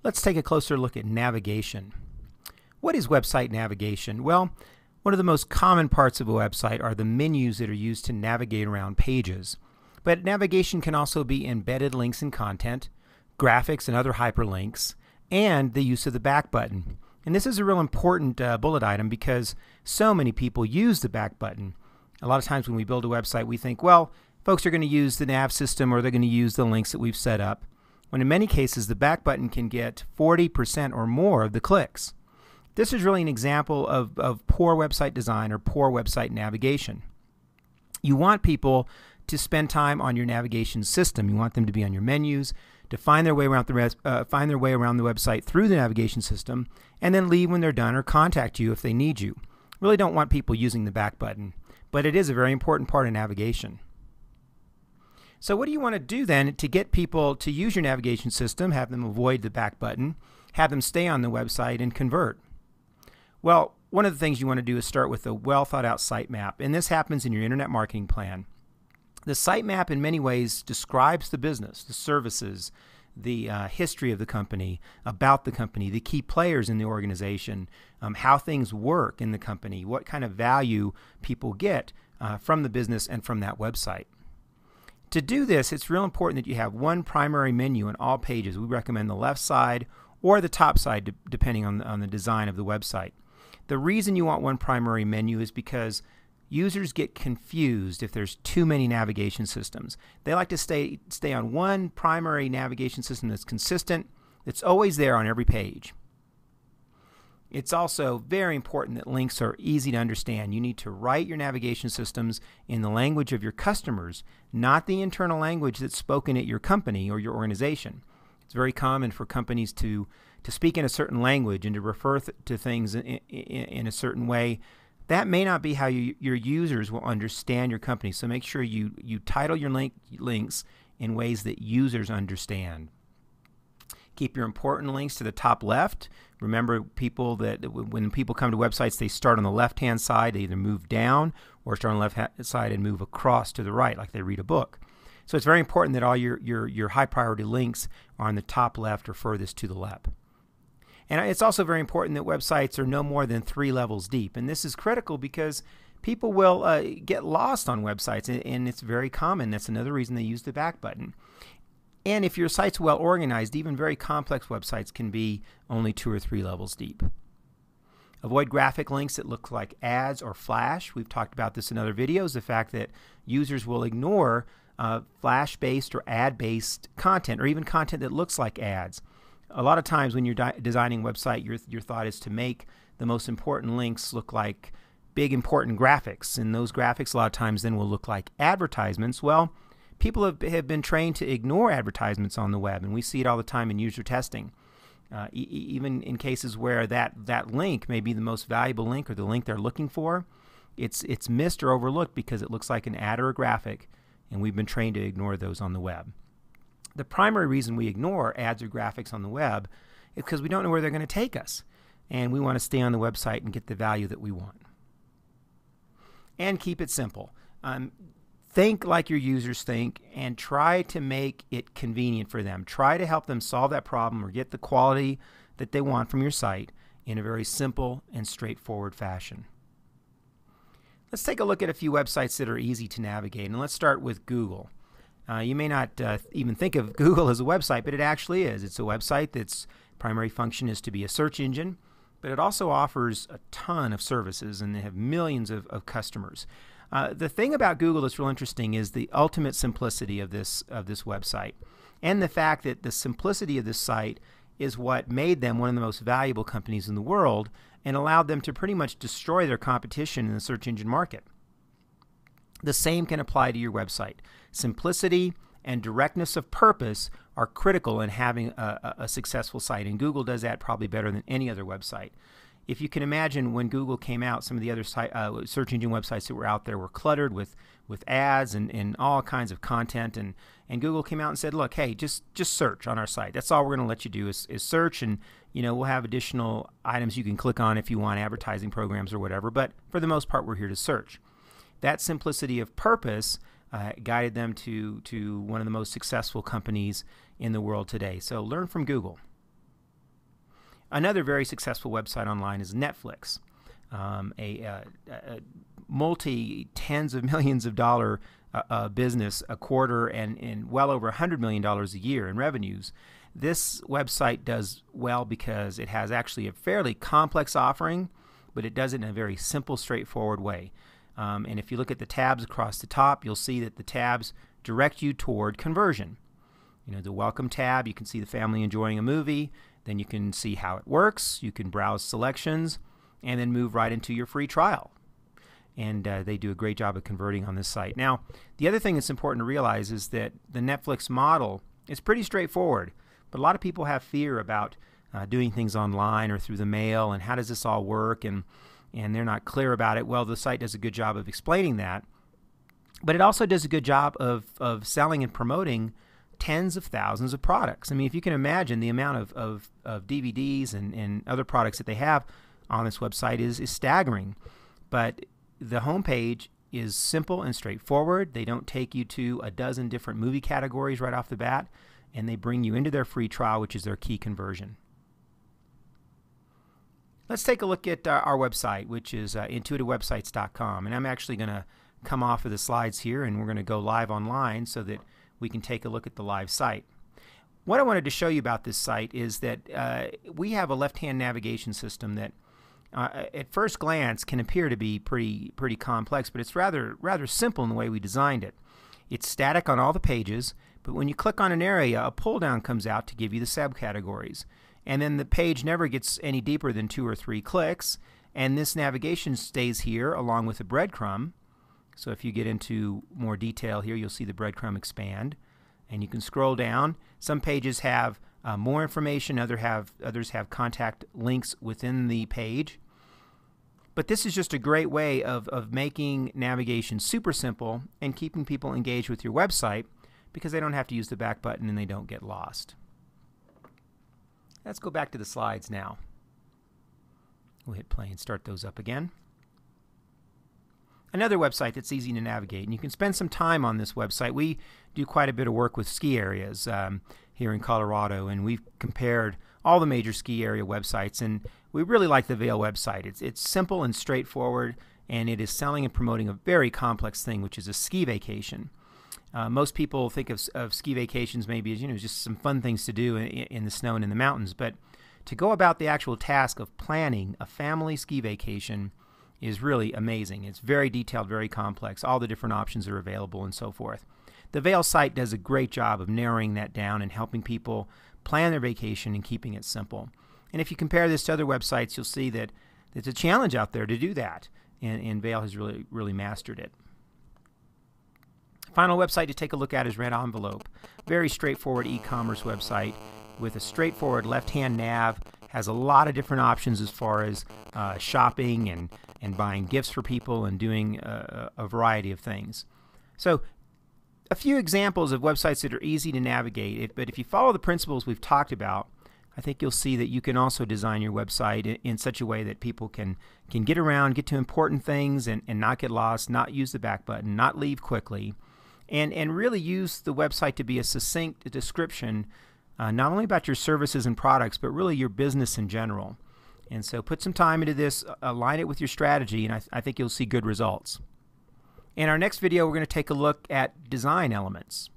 Let's take a closer look at navigation. What is website navigation? Well, one of the most common parts of a website are the menus that are used to navigate around pages. But navigation can also be embedded links and content, graphics and other hyperlinks, and the use of the back button. And this is a real important bullet item because so many people use the back button. A lot of times when we build a website, we think, well, folks are going to use the nav system or they're going to use the links that we've set up. When in many cases, the back button can get 40% or more of the clicks. This is really an example of poor website design or poor website navigation. You want people to spend time on your navigation system. You want them to be on your menus, to find their way around the website through the navigation system, and then leave when they're done or contact you if they need you. Really don't want people using the back button, but it is a very important part of navigation. So what do you want to do then to get people to use your navigation system, have them avoid the back button, have them stay on the website and convert? Well, one of the things you want to do is start with a well thought out sitemap, and this happens in your internet marketing plan. The sitemap in many ways describes the business, the services, the history of the company, about the company, the key players in the organization, how things work in the company, what kind of value people get from the business and from that website. To do this, it's real important that you have one primary menu on all pages. We recommend the left side or the top side, depending on the design of the website. The reason you want one primary menu is because users get confused if there's too many navigation systems. They like to stay on one primary navigation system that's consistent, that's always there on every page. It's also very important that links are easy to understand. You need to write your navigation systems in the language of your customers, not the internal language that's spoken at your company or your organization. It's very common for companies to speak in a certain language and to refer to things in a certain way. That may not be how your users will understand your company. So make sure you title your links in ways that users understand. Keep your important links to the top left. Remember, when people come to websites, they start on the left-hand side. They either move down or start on the left side and move across to the right, like they read a book. So it's very important that all your high-priority links are on the top left or furthest to the left. And it's also very important that websites are no more than 3 levels deep. And this is critical because people will get lost on websites, and it's very common. That's another reason they use the back button. And if your site's well organized, even very complex websites can be only 2 or 3 levels deep. Avoid graphic links that look like ads or flash. We've talked about this in other videos, the fact that users will ignore flash-based or ad-based content, or even content that looks like ads. A lot of times when you're designing a website, your thought is to make the most important links look like big important graphics, and those graphics a lot of times then will look like advertisements. Well, people have been trained to ignore advertisements on the web, and we see it all the time in user testing. Even in cases where that link may be the most valuable link or the link they're looking for, it's missed or overlooked because it looks like an ad or a graphic, and we've been trained to ignore those on the web. The primary reason we ignore ads or graphics on the web is because we don't know where they're going to take us, and we want to stay on the website and get the value that we want. And keep it simple. Think like your users think and try to make it convenient for them. Try to help them solve that problem or get the quality that they want from your site in a very simple and straightforward fashion. Let's take a look at a few websites that are easy to navigate, and let's start with Google. You may not even think of Google as a website, but it actually is. It's a website that's primary function is to be a search engine, but it also offers a ton of services, and they have millions of customers. The thing about Google that's real interesting is the ultimate simplicity of this website, and the fact that the simplicity of this site is what made them one of the most valuable companies in the world and allowed them to pretty much destroy their competition in the search engine market. The same can apply to your website. Simplicity and directness of purpose are critical in having a successful site, and Google does that probably better than any other website. If you can imagine when Google came out, some of the other search engine websites that were out there were cluttered with ads and all kinds of content, and Google came out and said, look, hey, just search on our site. That's all we're going to let you do is search, and we'll have additional items you can click on if you want advertising programs or whatever, but for the most part we're here to search. That simplicity of purpose guided them to one of the most successful companies in the world today. So learn from Google. Another very successful website online is Netflix, a multi-tens of millions of dollar business a quarter and well over $100 million a year in revenues. This website does well because it has actually a fairly complex offering, but it does it in a very simple, straightforward way. And if you look at the tabs across the top, you'll see that the tabs direct you toward conversion. You know, the Welcome tab, you can see the family enjoying a movie. Then you can see how it works. You can browse selections and then move right into your free trial. And they do a great job of converting on this site. Now, the other thing that's important to realize is that the Netflix model is pretty straightforward, but a lot of people have fear about doing things online or through the mail and how does this all work, and they're not clear about it. Well, the site does a good job of explaining that, but it also does a good job of selling and promoting tens of thousands of products. I mean, if you can imagine the amount of DVDs and other products that they have on this website is staggering. But the homepage is simple and straightforward. They don't take you to a dozen different movie categories right off the bat, and they bring you into their free trial, which is their key conversion. Let's take a look at our website, which is intuitivewebsites.com. And I'm actually going to come off of the slides here, and we're going to go live online so that we can take a look at the live site. What I wanted to show you about this site is that we have a left-hand navigation system that at first glance can appear to be pretty complex, but it's rather simple in the way we designed it. It's static on all the pages, but when you click on an area, a pull-down comes out to give you the subcategories. And then the page never gets any deeper than 2 or 3 clicks, and this navigation stays here along with a breadcrumb. So if you get into more detail here, you'll see the breadcrumb expand, and you can scroll down. Some pages have more information, others have contact links within the page. But this is just a great way of making navigation super simple and keeping people engaged with your website because they don't have to use the back button and they don't get lost. Let's go back to the slides now. We'll hit play and start those up again. Another website that's easy to navigate, and you can spend some time on this website. We do quite a bit of work with ski areas here in Colorado, and we've compared all the major ski area websites, and we really like the Vail website. It's simple and straightforward, and it is selling and promoting a very complex thing, which is a ski vacation. Most people think of ski vacations maybe as, you know, just some fun things to do in the snow and in the mountains, but to go about the actual task of planning a family ski vacation is really amazing. It's very detailed, very complex. All the different options are available and so forth. The Vail site does a great job of narrowing that down and helping people plan their vacation and keeping it simple. And if you compare this to other websites, you'll see that it's a challenge out there to do that, and Vail has really mastered it. Final website to take a look at is Red Envelope. Very straightforward e-commerce website with a straightforward left-hand nav. Has a lot of different options as far as shopping and buying gifts for people and doing a variety of things. So a few examples of websites that are easy to navigate, but if you follow the principles we've talked about, I think you'll see that you can also design your website in such a way that people can get around, get to important things and not get lost, not use the back button, not leave quickly, and really use the website to be a succinct description not only about your services and products, but really your business in general. And so put some time into this, align it with your strategy, and I think you'll see good results. In our next video, we're going to take a look at design elements.